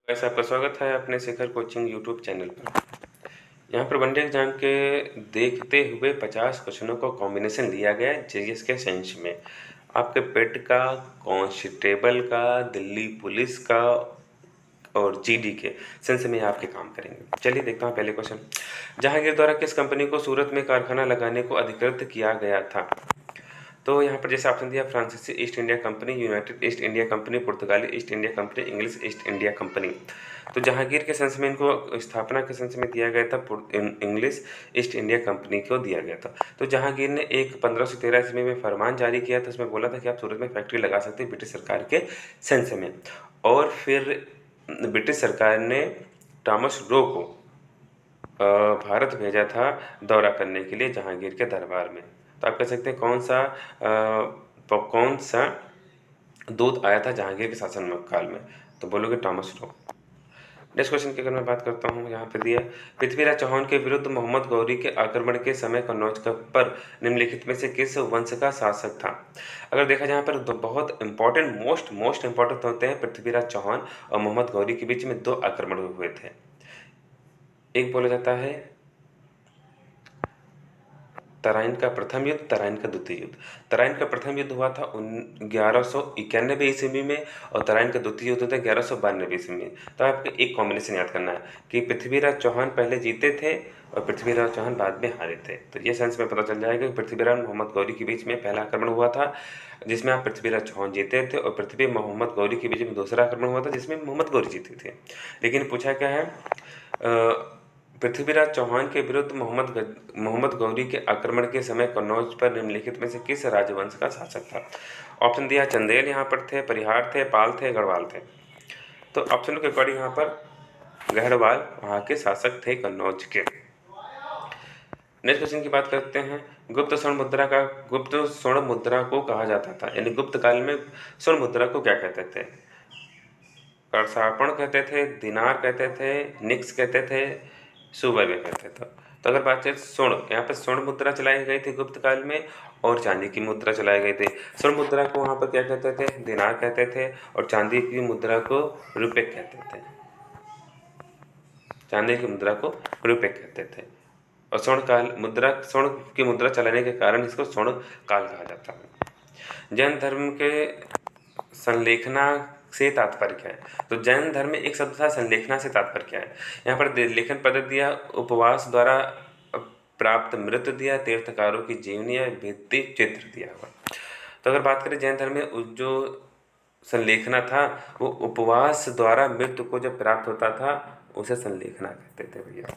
वैसे आपका स्वागत है अपने शिखर कोचिंग यूट्यूब चैनल पर। यहाँ पर वनडे एग्जाम के देखते हुए 50 क्वेश्चनों का कॉम्बिनेशन लिया गया है जीएस के साइंस में। आपके पेट का, कांस्टेबल का, दिल्ली पुलिस का और जीडी के सेंस में आपके काम करेंगे। चलिए देखता हूँ पहले क्वेश्चन। जहांगीर द्वारा किस कंपनी को सूरत में कारखाना लगाने को अधिकृत किया गया था? तो यहाँ पर जैसे ऑप्शन दिया, फ्रांसीसी East India Company, United East India Company, पुर्तगाली East India Company, English East India Company. तो जहांगीर के संस में इनको स्थापना के संस में दिया गया था, इंग्लिश ईस्ट इंडिया कंपनी को दिया गया था। तो जहांगीर ने एक 1513 ईस्वी में फरमान जारी किया था, उसमें बोला था कि आप सूरत में फैक्ट्री लगा सकते हैं ब्रिटिश सरकार के सेंस में। और फिर ब्रिटिश सरकार ने टॉमस रो को भारत भेजा था दौरा करने के लिए जहांगीर के दरबार में। तो आप कह सकते हैं कौन सा दूत आया था जहांगीर के शासन काल में? तो बोलोगे टॉमस रो। नेक्स्ट क्वेश्चन की अगर मैं बात करता हूँ, यहाँ पे दिया पृथ्वीराज चौहान के विरुद्ध मोहम्मद गौरी के आक्रमण के समय कन्नौज पर निम्नलिखित में से किस वंश का शासक था? अगर देखा जाए यहाँ पर बहुत इंपॉर्टेंट, मोस्ट इंपॉर्टेंट होते हैं पृथ्वीराज चौहान और मोहम्मद गौरी के बीच में 2 आक्रमण हुए थे। एक बोला जाता है तराइन का प्रथम युद्ध, तराइन का द्वितीय युद्ध। तराइन का प्रथम युद्ध हुआ था 1191 ईस्वी में और तराइन का द्वितीय युद्ध था 1192 ईस्वी में। तो आपको एक कॉम्बिनेशन याद करना है कि पृथ्वीराज चौहान पहले जीते थे और पृथ्वीराज चौहान बाद में हारे थे। तो ये सेंस में पता चल जाएगा कि पृथ्वीराज मोहम्मद गौरी के बीच में पहला आक्रमण हुआ था जिसमें आप पृथ्वीराज चौहान जीते थे, और पृथ्वी मोहम्मद गौरी के बीच में दूसरा आक्रमण हुआ था जिसमें मोहम्मद गौरी जीते थे। लेकिन पूछा क्या है, पृथ्वीराज चौहान के विरुद्ध मोहम्मद गौरी के आक्रमण के समय कन्नौज पर निम्नलिखित में से किस राजवंश का शासक था? ऑप्शन दिया, चंदेल यहाँ पर थे, परिहार थे, पाल थे, गढ़वाल थे। तो ऑप्शन के अकॉर्डिंग यहाँ पर गढ़वाल वहाँ के शासक थे कन्नौज के। नेक्स्ट क्वेश्चन की बात करते हैं। गुप्त स्वर्ण मुद्रा को कहा जाता था, यानी गुप्त काल में स्वर्ण मुद्रा को क्या कहते थे? कर्षापण कहते थे, दिनार कहते थे, निक्स कहते थे, सुवर्ग कहते थे। तो अगर बात करें स्वर्ण, यहाँ पर स्वर्ण मुद्रा चलाई गई थी गुप्त काल में और चांदी की मुद्रा चलाई गई थी। स्वर्ण मुद्रा को वहाँ पर क्या कहते थे? दिनार कहते थे, और चांदी की मुद्रा को रुपए कहते थे। चांदी की मुद्रा को रुपए कहते थे। और स्वर्ण की मुद्रा चलाने के कारण इसको स्वर्ण काल कहा जाता है। जैन धर्म के संलेखना से तात्पर्य क्या है? तो जैन धर्म में एक शब्द था संलेखना से तात्पर्य क्या है? यहाँ पर लेखन पद्धति दिया, उपवास द्वारा प्राप्त मृत दिया, तीर्थकारों की जीवनी या भित्ति चित्र दिया हुआ। तो अगर बात करें जैन धर्म में जो संलेखना था वो उपवास द्वारा मृत्यु को जब प्राप्त होता था उसे संलेखना कहते थे भैया।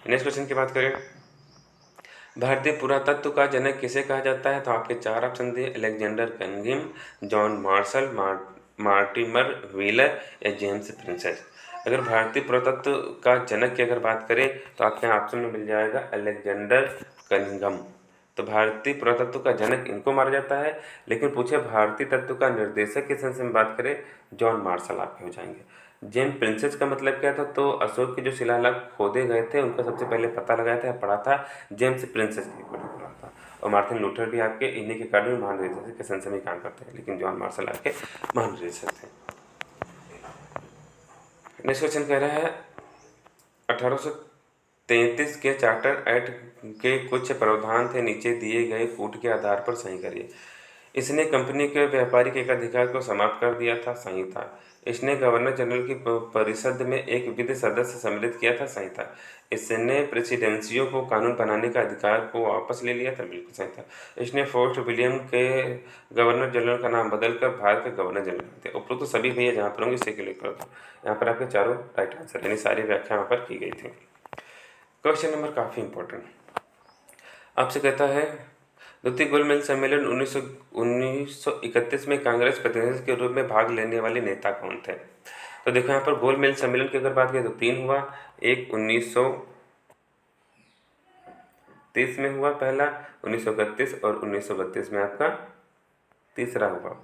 नेक्स्ट क्वेश्चन की बात करें, भारतीय पुरातत्व का जनक किसे कहा जाता है? तो आपके 4 ऑप्शन दिए, Alexander Cunningham, John Marshall, Mortimer wheeler या जेम्स प्रिंसेस। अगर भारतीय पुरातत्व का जनक की अगर बात करें तो आपके ऑप्शन में मिल जाएगा अलेक्जेंडर कनिंघम। तो भारतीय पुरातत्व का जनक इनको माना जाता है। लेकिन पूछे भारतीय तत्व का निर्देशक के संबंध में बात करें, जॉन मार्शल आपके हो जाएंगे। जेम्स प्रिंसेस का मतलब क्या था? तो अशोक के जो शिलालेख खोदे गए थे उनका सबसे पहले पता लगाया था, पढ़ा था जेम्स प्रिंसेस की पढ़ा था। और मार्टिन लूथर भी आपके इन्हीं के कारण महानिदेशक के संसद में काम करते हैं, लेकिन जॉन मार्शल आपके महानिदेशक थे। नेक्स्ट क्वेश्चन कह रहा है 1833 के चार्टर एक्ट के कुछ प्रावधान थे, नीचे दिए गए कूट के आधार पर सही करिए। इसने कंपनी के व्यापारिक एकाधिकार को समाप्त कर दिया था, सही था। इसने गवर्नर जनरल की परिषद में एक विधि सदस्य सम्मिलित किया था, सही था। इसने प्रेसिडेंसियों को कानून बनाने का अधिकार को वापस ले लिया था, बिल्कुल सही था। इसने फोर्ट विलियम के गवर्नर जनरल का नाम बदलकर भारत के गवर्नर जनरल थे। उपरोक्त तो सभी भैया जहाँ पर होंगे इसे क्लिक कर दो। यहाँ पर आपके चारों राइट आंसर, यानी सारी व्याख्या यहाँ पर की गई थी। क्वेश्चन नंबर काफ़ी इंपॉर्टेंट आपसे कहता है, द्वितीय गोलमेज सम्मेलन 1931 में कांग्रेस प्रतिनिधि के रूप में भाग लेने वाले नेता कौन थे? तो देखो यहाँ पर गोलमेज सम्मेलन की अगर बात करें तो 3 हुआ। एक 1930 में हुआ पहला, 1931 और 1932 में आपका तीसरा हुआ।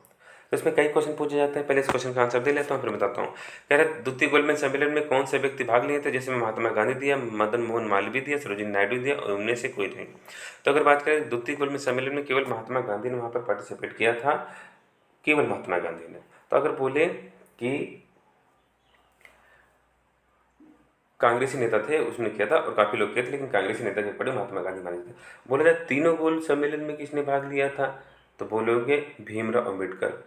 तो इसमें कई क्वेश्चन पूछे जाते हैं, पहले इस क्वेश्चन का आंसर दे लेता हूँ फिर बताता हूँ। कह रहे द्वितीय गोलमेज सम्मेलन में कौन से व्यक्ति भाग लिए थे? जिसमें महात्मा गांधी दिया, मदन मोहन मालवीय दिया, सरोजिनी नायडू दिया और उनमें से कोई नहीं। तो अगर बात करें द्वितीय गोलमेज सम्मेलन में केवल महात्मा गांधी ने वहाँ पर पार्टिसिपेट किया था, केवल महात्मा गांधी ने। तो अगर बोले कि कांग्रेसी नेता थे, उसने किया था और काफ़ी लोग किए थे, लेकिन कांग्रेसी नेता के पड़े महात्मा गांधी माने थे। बोला जाए तीनों गोल सम्मेलन में किसने भाग लिया था, तो बोलोगे भीमराव अम्बेडकर।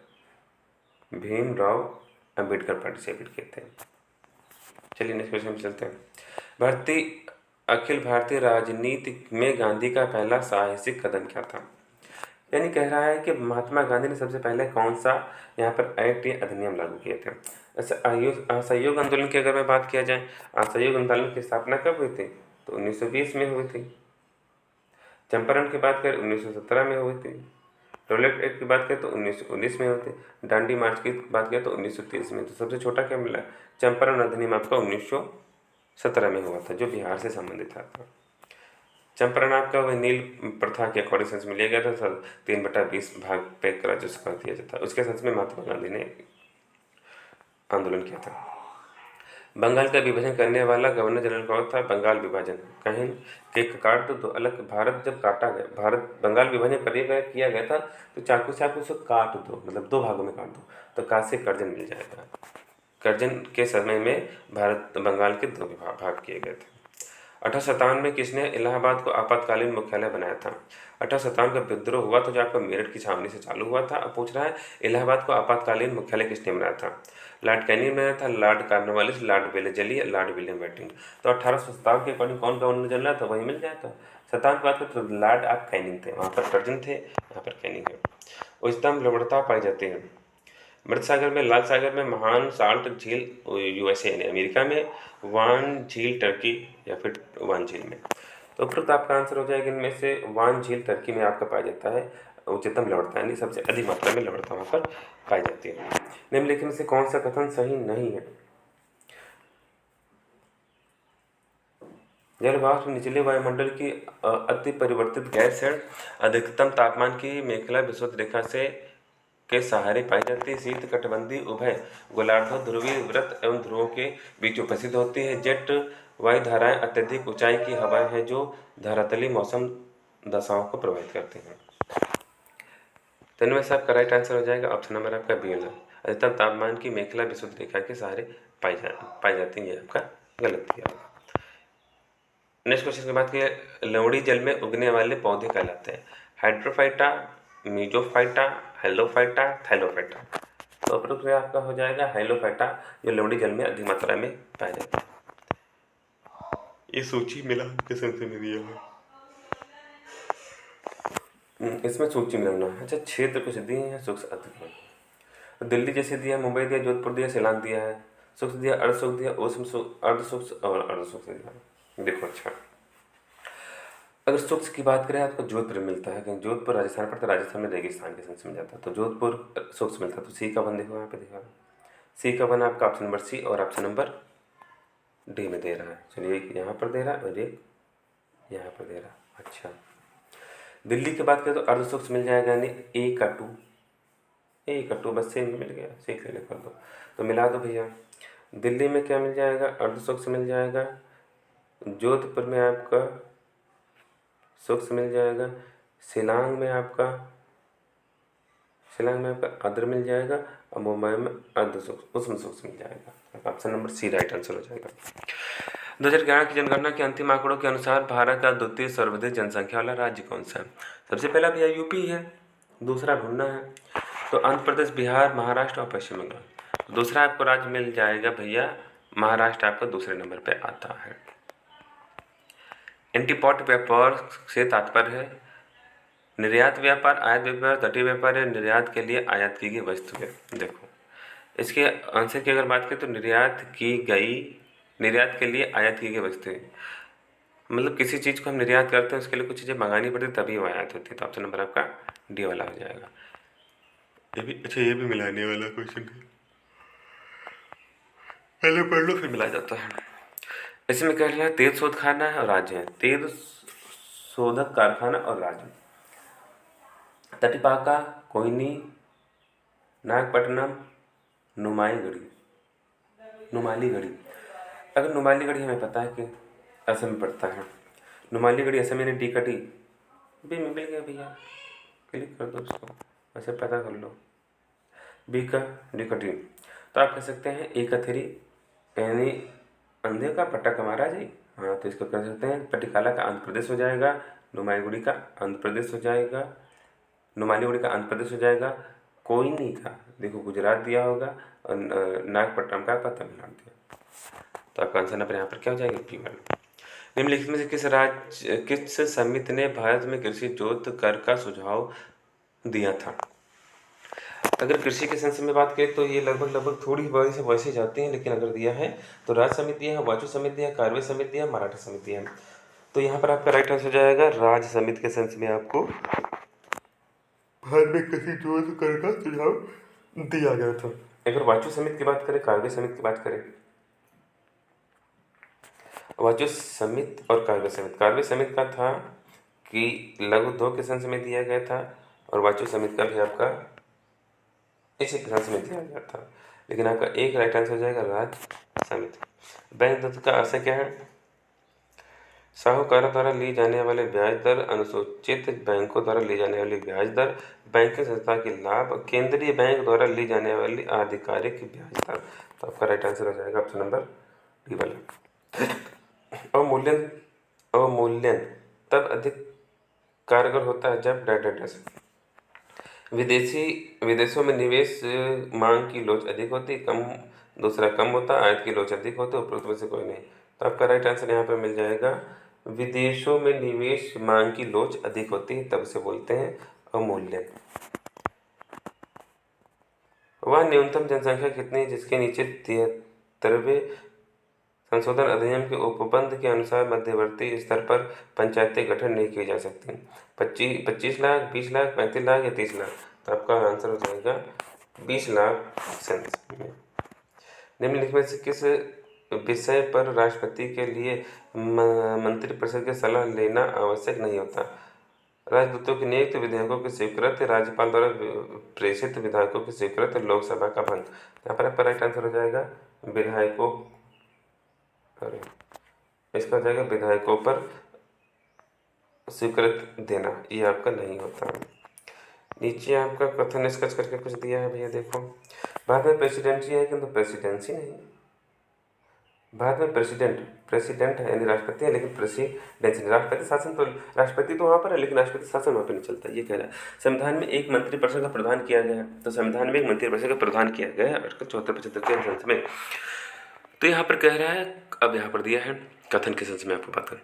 भीमराव अम्बेडकर पार्टिसिपेट किए थे। चलिए नेक्स्ट क्वेश्चन में चलते हैं। भारतीय अखिल भारतीय राजनीति में गांधी का पहला साहसिक कदम क्या था। यानी कह रहा है कि महात्मा गांधी ने सबसे पहले कौन सा यहाँ पर एक्ट या अधिनियम लागू किए थे। ऐसे असहयोग आंदोलन की अगर मैं बात किया जाए, असहयोग आंदोलन की स्थापना कब हुई थी, तो 1920 में हुई थी। चंपारण की बात करें 1917 में हुई थी। टॉयलेट एक्ट की बात करें तो 1919 में हुई थी। दांडी मार्च की बात करें तो 1930 में। तो सबसे छोटा क्या मिला, चंपारण अधिनियम आपका 1917 में हुआ था, जो बिहार से संबंधित था। चंपारण आपका वह नील प्रथा के अकॉर्डिंग सेंस में लिया गया था सर, 3/20 भाग पे राजस्व कर दिया जाता है। उसके सेंस में महात्मा गांधी ने आंदोलन किया था। बंगाल का विभाजन करने वाला गवर्नर जनरल कौन था, बंगाल विभाजन कहीं के काट दो तो अलग, भारत जब काटा गया, भारत बंगाल विभाजन किया गया था तो चाकू चाकू से काट दो, मतलब 2 भागों में काट दो, तो कहाँ से कर्जन मिल जाएगा। कर्जन के समय में भारत बंगाल के 2 भाग किए गए थे। 1857 में किसने इलाहाबाद को आपातकालीन मुख्यालय बनाया था। 1857 का विद्रोह हुआ तो जो आपका मेरठ की छावनी से चालू हुआ था। अब पूछ रहा है इलाहाबाद को आपातकालीन मुख्यालय किसने बनाया था। लॉर्ड कैनिंग बनाया था, Lord Cornwallis, Lord Wellesley, Lord William Bentinck. तो 1857 के अकॉर्डिंग कौन गवर्नर जनरल था, वही मिल जाता। 57 की बात करें तो लॉर्ड आप कैनिंग थे, वहाँ पर कर्जन थे, यहाँ पर कैनिंग है। उच्चतम लवणता पाई जाती है मृत सागर में, लाल सागर में, महान साल्ट झील यूएसए यानी अमेरिका में, वान झील टर्की या फिर वान झील में। तो उपरोक्त आपका आंसर हो जाएगा इनमें से वान झील टर्की में आपका पाया जाता है उच्चतम लवणता, यानी सबसे अधिक मात्रा में लवणता वहाँ पर पाई जाती है। निम्नलिखित में से कौन सा कथन सही नहीं है। जलवाष्प निचले वायुमंडल की अति परिवर्तित गैस है। अधिकतम तापमान की मेखला विषुवत रेखा से के सहारे पाई जाती है। शीत कटिबंधीय उभय गोलार्ध ध्रुवीय व्रत एवं ध्रुवों के बीच उपस्थित होती है। जेट वायु धाराएं अत्यधिक ऊंचाई की हवाएं हैं जो धरातलीय मौसम दशाओं को प्रभावित करती हैं। तो इनमें से आपका राइट आंसर हो जाएगा ऑप्शन नंबर आपका बी है। अधिकतम तापमान की मेखला विषुवत रेखा के सहारे पाई जाती है, आपका गलत किया। नेक्स्ट क्वेश्चन की बात की, लवणी जल में उगने वाले पौधे कहलाते हैं। हाइड्रोफाइटा, मीजोफाइटा, हेलोफाइटा, थैलोफाइटा। तो उपरोक्त में आपका हो जाएगा हेलोफाइटा, जो लवणी जल में अधिक मात्रा में पाया जाता है। ये सूची मिलान के संख्या में दिया है, इसमें सूची मिलाना। अच्छा, क्षेत्र कुछ दिए हैं, सूक्ष्म अधिक। दिल्ली जैसे दिया, मुंबई दिया, जोधपुर दिया, शिलांग दिया है। सूक्ष्म दिया, अर्ध सूक्ष्म दिया, अर्ध सूक्ष्म और अर्ध सूक्ष्म दिया। देखो अच्छा, अगर सूक्ष्म की बात करें आपको जोधपुर मिलता है, क्योंकि जोधपुर राजस्थान पड़ता है, राजस्थान में रेगिस्तान के संग में जाता है, तो जोधपुर सूक्ष्म मिलता है। तो सी का वन देखो यहाँ पे देखा, सी का वन आपका ऑप्शन नंबर सी और ऑप्शन नंबर डी में दे रहा है। चलिए एक यहाँ पर दे रहा है और एक यहाँ पर दे रहा है। अच्छा, दिल्ली की बात करें तो अर्ध सूक्ष्म मिल जाएगा, यानी ए का टू बस सेम मिल गया, सी से कर दो तो मिला दो भैया। दिल्ली में क्या मिल जाएगा, अर्ध सूक्ष्म मिल जाएगा। जोधपुर में आपका सूक्ष्म मिल जाएगा। शिलांग में आपका अदर मिल जाएगा और मुंबई में अर्ध सूक्ष्म सूक्ष्म मिल जाएगा। Option number C right answer हो जाएगा। 2011 की जनगणना के अंतिम आंकड़ों के अनुसार भारत का द्वितीय सर्वाधिक जनसंख्या वाला राज्य कौन सा है। सबसे पहला भैया यूपी है, दूसरा ढूंढना है तो आंध्र प्रदेश, बिहार, महाराष्ट्र और पश्चिम बंगाल। दूसरा आपको राज्य मिल जाएगा भैया महाराष्ट्र, आपका दूसरे नंबर पे आता है। एंटीपॉट व्यापार से तात्पर्य है निर्यात व्यापार, आयात व्यापार, तटीय व्यापार या निर्यात के लिए आयात की गई वस्तु है। देखो इसके आंसर की अगर बात करें तो निर्यात के लिए आयात की गई वस्तु है, मतलब किसी चीज़ को हम निर्यात करते हैं उसके लिए कुछ चीज़ें मंगानी पड़ती तभी वो आयात होती है। तो ऑप्शन नंबर आपका डी वाला हो जाएगा। ये भी अच्छा, ये भी मिलाने वाला क्वेश्चन है, पहले पढ़ लो फिर मिलाया जाता है। इसमें कह रहा है तेल शोध खाना है और राज्य है, तेल शोधक कारखाना और राज्य। तटीपाका, कोयनी, नागपट्टनम, नुमालीगढ़ी। अगर नुमालीगढ़ी हमें पता है कि असम में पड़ता है, नुमालीगढ़ी असम यानी डी बी में मिल गया भैया, क्लिक कर दो उसको, वैसे पता कर लो बी का डी। तो आप कह सकते हैं ए का थ्री यानी अंधे का पट्टा का महाराज जी। हाँ, तो इसको कर सकते हैं, पटिकाला का आंध्र प्रदेश हो जाएगा, नुमाईगुड़ी का आंध्र प्रदेश हो जाएगा, नुमालीगुड़ी का आंध्र प्रदेश हो जाएगा, कोयनी का देखो गुजरात दिया होगा, और नागपट्टनम का आपका तमिलनाडु दिया। तो आपका आंसर नंबर यहाँ पर क्या हो जाएगा, P1। निम्नलिखित में से किस समिति ने भारत में कृषि जोत कर का सुझाव दिया था। अगर कृषि के संसद में बात करें तो ये लगभग थोड़ी बड़ी से वैसे जाती हैं, लेकिन अगर दिया है तो राज्य समिति है, वाचु समिति है, कार्य समिति है, मराठा समिति है। तो यहाँ पर आपका राइट आंसर हो जाएगा राज्य समिति के संसद में आपको भारत में कृषि जोत कर का सुझाव दिया गया था। अगर वाचु समिति की बात करें, कार्य समिति की बात करें, वाचु समिति और कार्य समिति का था कि लघु उद्योग के संसद में दिया गया था, और वाचु समिति का भी आपका इसी किसान समिति दिया गया था। लेकिन आपका एक राइट आंसर हो जाएगा राज्य समिति। बैंक दत्त का आशय क्या है, साहूकारों द्वारा ली जाने वाले ब्याज दर, अनुसूचित बैंकों द्वारा ली जाने वाली ब्याज दर, बैंकिंग संस्था के लाभ, केंद्रीय बैंक द्वारा ली जाने वाली आधिकारिक ब्याज दर। तो आपका राइट आंसर हो जाएगा ऑप्शन नंबर डी वाला। अवमूल्यन तब अधिक कारगर होता है जब विदेशों में निवेश मांग की लोच अधिक होती, दूसरा कम होता, आयात की लोच अधिक होती, उपरोक्त में से कोई नहीं। तो आपका राइट आंसर यहाँ पर मिल जाएगा, विदेशों में निवेश मांग की लोच अधिक होती है, तब से बोलते हैं अवमूल्यन। वह न्यूनतम जनसंख्या कितनी है जिसके नीचे 73वें संशोधन अधिनियम के उपबंध के अनुसार मध्यवर्ती स्तर पर पंचायतें गठन नहीं की जा सकती। 25 लाख, 20 लाख, 35 लाख या 30 लाख। तो आपका आंसर हो जाएगा 20 लाख सेंस में। निम्नलिखित में से किस विषय पर राष्ट्रपति के लिए मंत्रिपरिषद की सलाह लेना आवश्यक नहीं होता। राजदूतों की नियुक्त, विधेयकों की स्वीकृति, राज्यपाल द्वारा प्रेषित विधायकों की स्वीकृति, लोकसभा का भंग। यहाँ पर आपका राइट आंसर हो जाएगा विधायकों, इसका हो जाएगा विधायकों पर स्वीकृति देना, ये आपका नहीं होता। नीचे आपका कथन निष्कर्ष करके कुछ दिया है भैया, देखो भारत में प्रेसिडेंसी है किंतु प्रेसिडेंसी नहीं। भारत में प्रेसिडेंट है यानी राष्ट्रपति है, लेकिन प्रेसिडेंसी नहीं। राष्ट्रपति शासन तो, राष्ट्रपति तो वहाँ पर है लेकिन राष्ट्रपति शासन वहाँ पर नहीं चलता, ये कह रहा है। संविधान में एक मंत्रिपरिषद का प्रधान किया गया है, तो संविधान में एक मंत्रिपरिषद का प्रधान किया गया है आर्टिकल 74-75 के संसद में। तो यहाँ पर कह रहा है, अब यहाँ पर दिया है कथन के संसद में आपको बात करें,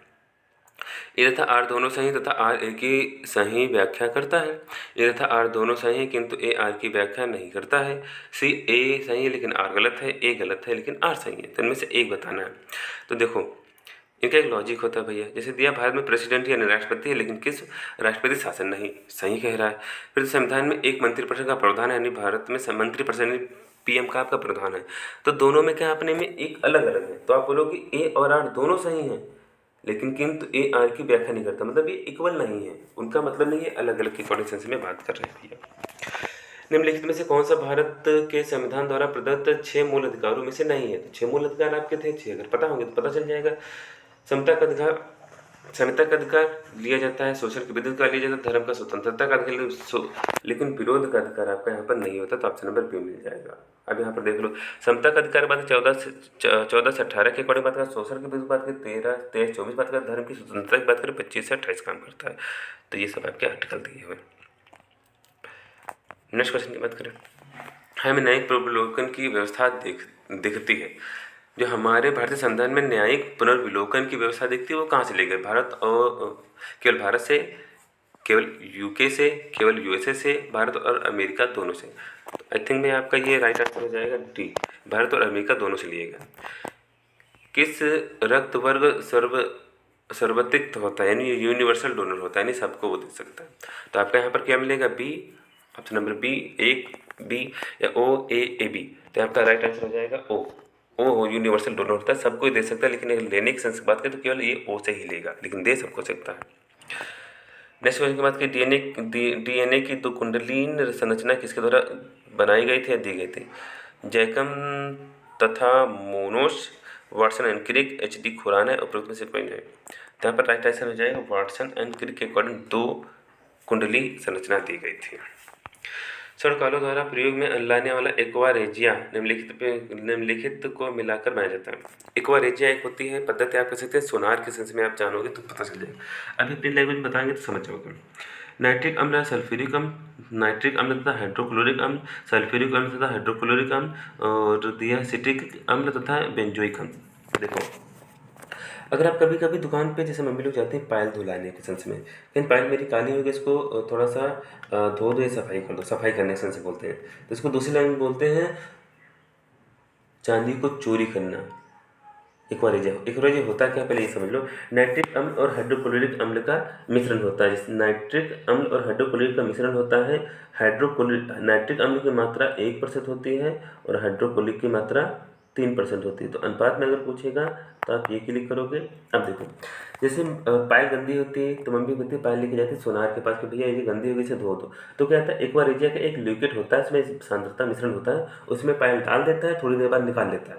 ए तथा आर दोनों सही तथा आर ए की सही व्याख्या करता है। ए तथा आर दोनों सही है किंतु ए आर की व्याख्या नहीं करता है। सी ए सही है लेकिन आर गलत है, ए गलत है लेकिन आर सही है, तो इनमें से एक बताना है। तो देखो इनका एक लॉजिक होता है भैया, जैसे दिया भारत में प्रेसिडेंट यानी राष्ट्रपति है लेकिन किस राष्ट्रपति शासन नहीं, सही कह रहा है। फिर संविधान में एक मंत्रिपरिषद का प्रावधान है यानी भारत में मंत्रिपरिषद पीएम का आपका प्रधान है। तो दोनों में क्या अपने में एक अलग अलग है, तो आप बोलोगे ए और आर दोनों सही हैं लेकिन किंतु ए आर की व्याख्या नहीं करता, मतलब ये इक्वल नहीं है, उनका मतलब नहीं है, अलग अलग के अकॉर्डिंग सेंस में बात कर रहे हैं भैया। निम्नलिखित में से कौन सा भारत के संविधान द्वारा प्रदत्त 6 मूल अधिकारों में से नहीं है। तो 6 मूल अधिकार आपके थे 6, अगर पता होंगे तो पता चल जाएगा। समता का अधिकार लिया जाता है, शोषण के विरुद्ध का लिया जाता है, धर्म का स्वतंत्रता का अधिकार, लेकिन विरोध का अधिकार आपका यहाँ पर नहीं होता, तो ऑप्शन नंबर बी मिल जाएगा। अब यहाँ पर देख लो, समता का अधिकार बात 14 से 18 के अकॉर्डिंग बात करें, शोषण के विरुद्ध बात करें 13, 23, 24 बात करें, धर्म की स्वतंत्रता की बात करें 25 से 28 काम करता है। तो ये सब आपके आर्टिकल दिए हुए। नेक्स्ट क्वेश्चन की बात करें, हमें न्यायिक पुनर्विलोकन की व्यवस्था दिखती है। जो हमारे भारतीय संविधान में न्यायिक पुनर्विलोकन की व्यवस्था दिखती है वो कहाँ से ले गए, भारत और केवल भारत से, केवल यूके से, केवल यूएसए से, भारत और अमेरिका दोनों से। तो आई थिंक में आपका ये राइट आंसर हो जाएगा डी, भारत और अमेरिका दोनों से लिए गए। किस रक्त वर्ग सर्वतिक्त होता है यानी यूनिवर्सल डोनर होता है यानी सबको वो दे सकता है। तो आपका यहाँ पर क्या मिलेगा, बी, ऑप्शन नंबर बी, एक बी या ओ ए बी। तो आपका राइट आंसर हो जाएगा ओ यूनिवर्सल डोनर होता है, सबको ही दे सकता है, लेकिन अगर लेने की सेंस की बात करें तो केवल ये ओ से ही लेगा, लेकिन दे सबको सकता है। नेक्स्ट क्वेश्चन की बात करें, डीएनए की 2 कुंडलीन संरचना किसके द्वारा बनाई गई थी या दी गई थी। जैकब तथा Monod, Watson and Crick, H D. Khurana है, उपरोक्त में से कोई नहीं। तो यहाँ पर राइट आंसर हो जाएगा वाटसन एंड क्रिक के अकॉर्डिंग 2 कुंडली संरचना दी गई थी। स्वर्ण द्वारा प्रयोग में लाने वाला एक्वा रेजिया निम्नलिखित को मिलाकर बनाया जाता है। एक्वा रेजिया एक होती है पद्धति, आप कह सकते हैं सोनार के सेंस में आप जानोगे तो पता चल जाएगा। अभी अपनी लैंग्वेज में बताएंगे तो समझ जाओगे। नाइट्रिक अम्ल, सल्फ्यूरिक अम्ल, नाइट्रिक अम्ल तथा हाइड्रोक्लोरिक अम्ल, सल्फ्यूरिक अम्ल तथा हाइड्रोक्लोरिक अम्ल और दियासिटिक अम्ल तथा बेंजोइक अम्ल। देखो, अगर आप कभी कभी दुकान पे जैसे मम्मी लोग जाते हैं पायल धुलाने के सेंस में, लेकिन पायल मेरी काली हो गई, इसको थोड़ा सा धो दो या सफाई कर दो, सफाई करने के सेंस से बोलते हैं। तो इसको दूसरी लाइन में बोलते हैं चांदी को चोरी करना, एक्वारेजिया होता क्या, पहले ये समझ लो। नाइट्रिक अम्ल और हाइड्रोक्लोरिक अम्ल का मिश्रण होता है। नाइट्रिक अम्ल और हाइड्रोक्लोरिक का मिश्रण होता है। नाइट्रिक अम्ल की मात्रा 1% होती है और हाइड्रोक्लोरिक की मात्रा 3% होती है। तो अनुपात में अगर पूछेगा तो आप ये क्लिक करोगे। अब देखो, जैसे पायल गंदी होती है तो मम्मी कहती है पायल लेके जाती है सोनार के पास कि भैया ये गंदी हो गई, इसे धो दो। तो क्या होता है, एक्वारेजिया का एक लिक्विड होता है, इसमें सांद्रता मिश्रण होता है, उसमें पायल डाल देता है, थोड़ी देर बाद निकाल लेता है।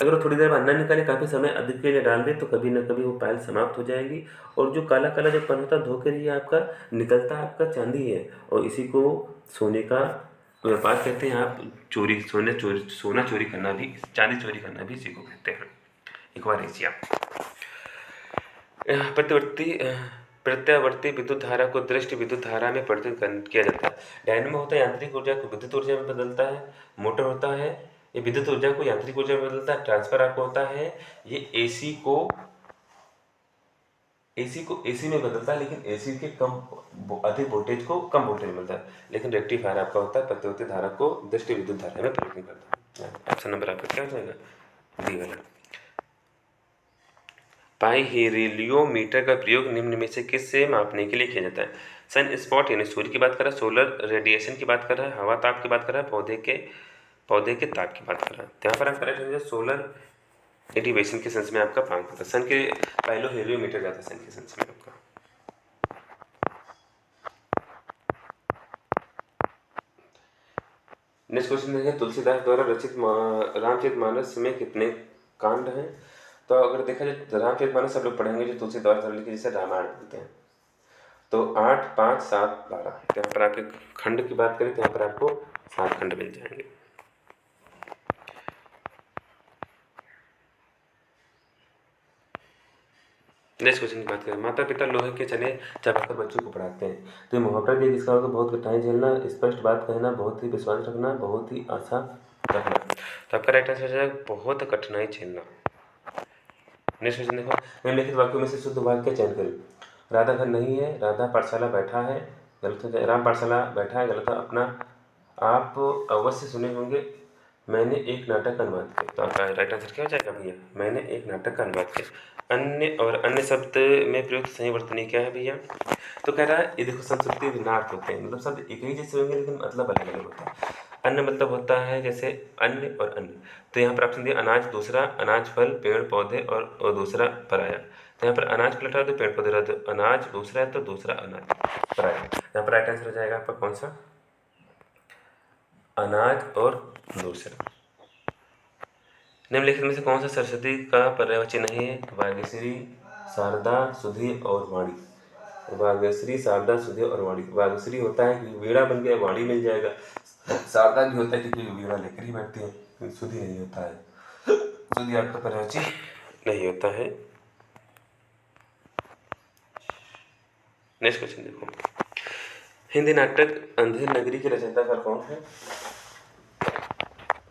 अगर वो थोड़ी देर बाद ना निकाले, काफ़ी समय अधिक के लिए डाल दे, तो कभी ना कभी वो पायल समाप्त हो जाएगी और जो काला काला जो पन होता है धो कर ये आपका निकलता है, आपका चांदी है। और इसी को सोने का व्यापार कहते हैं। आप सोना चोरी करना भी, चांदी चोरी करना भी इसी को कहते हैं, एक्वारेजिया। प्रत्यावर्ती विद्युत धारा को दृष्टि विद्युत धारा में परिवर्तित किया जाता है। डायनेमो होता है यांत्रिक ऊर्जा को विद्युत ऊर्जा में बदलता है। मोटर होता है ये विद्युत ऊर्जा को यांत्रिक ऊर्जा में बदलता है। ट्रांसफर आपको होता है ये एसी को एसी में बदलता है, लेकिन एसी के अधिक वोल्टेज को कम वोल्टेज में बदलता है। लेकिन रेक्टिफायर आपका होता है प्रत्यावर्ती धारा को दृष्टि विद्युत धारा में परिवर्तित करता है। ऑप्शन नंबर आपका क्या हो जाएगा, डी वाला। पाइहेलियोमीटर का प्रयोग निम्न में से किससे मापने के लिए किया जाता है। सन स्पॉट यानी सूर्य की बात कर रहा है, सोलर रेडिएशन की बात कर रहा है, हवा ताप की बात कर रहा है, पौधे के ताप की बात कर रहा है। यहाँ पर आप करेक्ट सोलर एडिवेशन के सेंस में आपका पांच होता है। सन के पाइलोहेलियोमीटर जाता है सन के सेंस में आपका। नेक्स्ट क्वेश्चन है, तुलसीदास द्वारा रचित रामचरितमानस में कितने कांड हैं। तो अगर देखा जाए रामचरितमानस सब लोग पढ़ेंगे जो तुलसीदास द्वारा लिखे, जिसे रामायण बोलते हैं। तो 8, 5, 7, 12 यहाँ पर आपके खंड की बात करें तो यहाँ पर आपको 7 खंड मिल जाएंगे। नेक्स्ट क्वेश्चन की बात करें, माता पिता लोहे के चने चबाकर बच्चों को पढ़ाते हैं। तो ये मुहावरा दिया जिसका होगा बहुत कठिनाई झेलना, स्पष्ट बात कहना, बहुत ही विश्वास रखना, बहुत ही आशा रखना। तो आपका राइट आंसर है बहुत कठिनाई झेलना। नेक्स्ट क्वेश्चन देखो, निम्नलिखित वाक्यों में से शुद्ध वाक्य का चयन करें। राधा घर नहीं है, राधा पाठशाला बैठा है, गलत है। राम पाठशाला बैठा है, गलत है। अपना आप अवश्य सुने होंगे, मैंने एक नाटक का अनुवाद किया। तो आपका राइट आंसर क्या हो जाएगा भैया, मैंने एक नाटक का अनुवाद किया। अन्य शब्द में प्रयुक्त सही वर्तनी क्या है भैया। तो कह रहा है ये देखो, संस्कृति भिन्नार्थ होते हैं, मतलब शब्द एक ही जैसे होंगे लेकिन मतलब अलग अलग होता है। अन्य मतलब होता है जैसे अन्य और अन्य। तो यहाँ पर ऑप्शन दिया अनाज दूसरा, अनाज फल पेड़ पौधे और दूसरा पराया। तो यहाँ पर अनाज फल हटा दो, पेड़ पौधे रहते, अनाज दूसरा है तो दूसरा अनाज पराया। यहाँ पर राइट आंसर हो जाएगा आपका कौन सा, अनाज और दूसरा। निम्नलिखित में से कौन सा सरस्वती का पर्यायवाची नहीं है। वागीश्वरी, शारदा, सुधी और वाणी। वागीश्वरी, शारदा, सुधी और वाणी। वागीश्वरी होता है कि वीणा बन गया, वाणी मिल जाएगा। शारदा भी होता है क्योंकि वीणा लेकर ही बैठती है। सुधी नहीं होता है, सुधी आपका पर्यायवाची नहीं होता है। नेक्स्ट क्वेश्चन देखो, हिंदी नाटक अंधेर नगरी के रचयिता कौन है।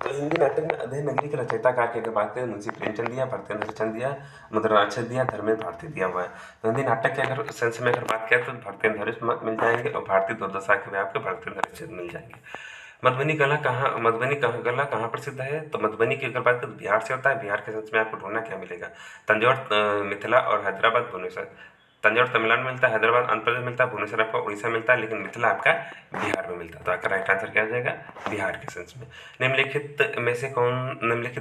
तो हिंदी नाटक में अंधेर नगरी के रचयिता का क्या बात करें, मुंशी प्रेमचंद दिया, भरतेंद्र चंद दिया, मधुराक्षर दिया, धर्मेंद्र भारती दिया हुआ है। तो हिंदी नाटक के अगर सेंस में अगर बात करें तो भरतेंद्र मिल जाएंगे और भारतीय दुर्दशा के आपके भरतेंद्र मिल जाएंगे। मधुबनी कला कहाँ प्रसिद्ध है। तो मधुबनी की अगर बात करें तो बिहार से होता है। बिहार के सेंस में आपको ढूंढना क्या मिलेगा, तंजौर, मिथिला और हैदराबाद, भुवनेश्वर। तंजौर तमिलनाडु में मिलता है, हैदराबाद आंध्र प्रदेश मिलता है, भुवनेश्वर आपका उड़ीसा मिलता है, लेकिन मिथिला आपका बिहार में मिलता है। तो आपका राइट आंसर क्या हो जाएगा, बिहार के सेंस में। निम्नलिखित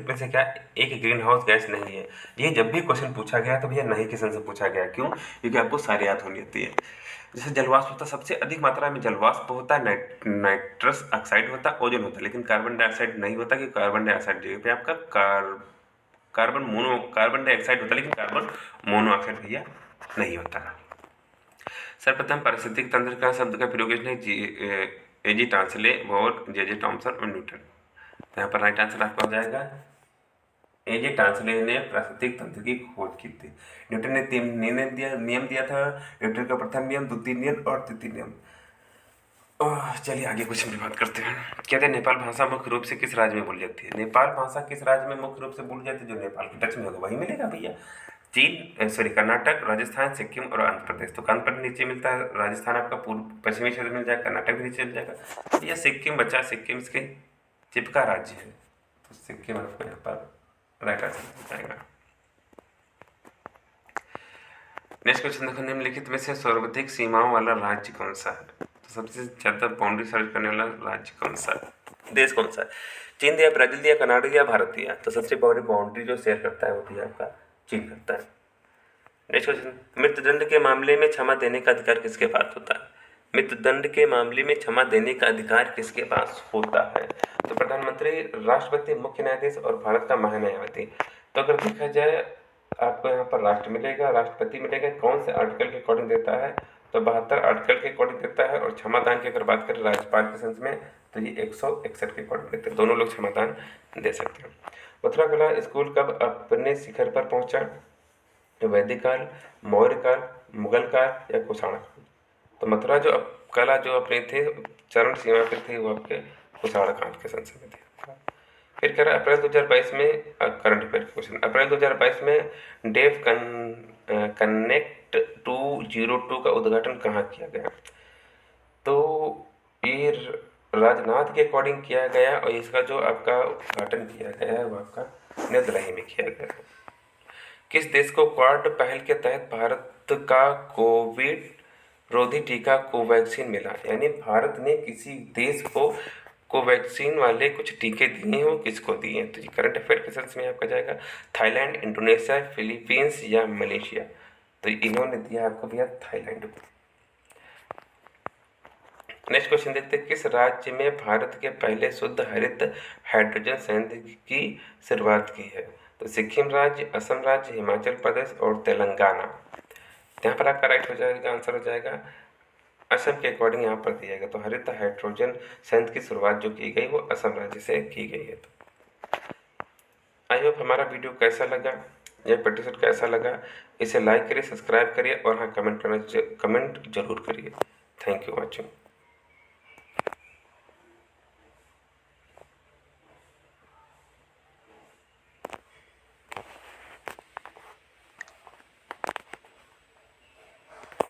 में से क्या एक ग्रीन हाउस गैस नहीं है। ये जब भी क्वेश्चन पूछा गया तो भैया नहीं के सेंस से पूछा गया, क्यों, क्योंकि आपको सारी याद होनी होती है। जैसे जलवाष्प होता है, सबसे अधिक मात्रा में जलवाष्प होता है, नाइट्रस ऑक्साइड होता है, ओजोन होता है, लेकिन कार्बन डाइऑक्साइड नहीं होता, कि कार्बन डाइऑक्साइड जगह पे आपका कार्बन डाइऑक्साइड होता है, लेकिन कार्बन मोनोऑक्साइड भैया नहीं होता। सर्वप्रथम पारिस्थितिक तंत्र का शब्द का प्रयोग इसने A.G. Tansley, bore, J.J. Thomson और न्यूटन। तो यहाँ पर राइट आंसर आपका हो जाएगा A.J. टांसले ने प्राकृतिक तंत्र की खोज की थी। न्यूटन ने 3 नियम दिया था। न्यूटन का प्रथम नियम, द्वितीय नियम और तृतीय नियम। चलिए आगे क्वेश्चन की बात करते हैं। कहते हैं नेपाल भाषा मुख्य रूप से किस राज्य में बोली जाती है? नेपाल भाषा किस राज्य में मुख्य रूप से बोली जाती है? जो नेपाल के टच में होगा वही मिलेगा भैया। कर्नाटक, राजस्थान, सिक्किम और आंध्र प्रदेश। तो आंध्र प्रदेश नीचे मिलता है, राजस्थान आपका पूर्व पश्चिमी क्षेत्र मिल जाएगा, कर्नाटक भी नीचे मिल जाएगा। ये सिक्किम बचा, सिक्किम इसके चिपका राज्य है, तो सिक्किम आपको यहाँ पर राइट आंसर मिल जाएगा। नेक्स्ट क्वेश्चन देखो, निम्नलिखित में से सर्वाधिक सीमाओं वाला राज्य कौन सा है? तो सबसे ज्यादा बाउंड्री सर्च करने वाला राज्य कौन सा है, देश कौन सा है? चीन दिया, ब्राजील दिया, कनाडा दिया, भारत दिया। तो सबसे बड़ी बाउंड्री जो शेयर करता है वो भी आपका चीन करता है। नेक्स्ट क्वेश्चन, मृत्युदंड के मामले में क्षमा देने का अधिकार किसके पास होता है? मृत्युदंड के मामले में क्षमा देने का अधिकार किसके पास होता है? तो प्रधानमंत्री, राष्ट्रपति, मुख्य न्यायाधीश और भारत का महान्यायवादी। तो अगर देखा जाए आपको यहाँ पर राष्ट्र मिलेगा, राष्ट्रपति मिलेगा, कौन से आर्टिकल के अकॉर्डिंग देता है? तो 72 आर्टिकल के अकॉर्डिंग देता है। और क्षमादान की अगर बात करें राज्यपाल के सेंस में तो ये 161 के अकॉर्डिंग देते हैं। दोनों लोग क्षमादान दे सकते हैं। मथुरा कला स्कूल कब अपने शिखर पर पहुंचा? वैदिक काल, मौर्य काल, मुगल काल या कुषाण काल? तो मथुरा जो कला जो अपने थे चरण सीमा पे थे वो आपके कुषाण काल के संसद में थे। फिर कह रहा है अप्रैल 2022 में करंट अफेयर क्वेश्चन, अप्रैल 2022 में डेव कनेक्ट 202 का उद्घाटन कहाँ किया गया? तो ये राजनाथ के अकॉर्डिंग किया गया और इसका जो आपका उद्घाटन किया गया है वो आपका नई दिल्ली में किया गया है। किस देश को क्वाड पहल के तहत भारत का कोविड रोधी टीका कोवैक्सीन मिला? यानी भारत ने किसी देश को कोवैक्सीन वाले कुछ टीके दिए हैं, वो किसको दिए हैं? तो ये करंट अफेयर के सेंस में आपका जाएगा थाईलैंड, इंडोनेशिया, फिलीपींस या मलेशिया। तो इन्होंने दिया आपको भैया थाईलैंड को। नेक्स्ट क्वेश्चन देखते हैं, किस राज्य में भारत के पहले शुद्ध हरित हाइड्रोजन संयंत्र की शुरुआत की है? तो सिक्किम राज्य, असम राज्य, हिमाचल प्रदेश और तेलंगाना। यहाँ पर आपका राइट हो जाएगा, आंसर हो जाएगा असम के अकॉर्डिंग यहाँ पर दिया जाएगा। तो हरित हाइड्रोजन संयंत्र की शुरुआत जो की गई वो असम राज्य से की गई है। तो आई होप हमारा वीडियो कैसा लगा या एपिसोड कैसा लगा, इसे लाइक करिए, सब्सक्राइब करिए और हाँ कमेंट जरूर करिए। Thank you watching.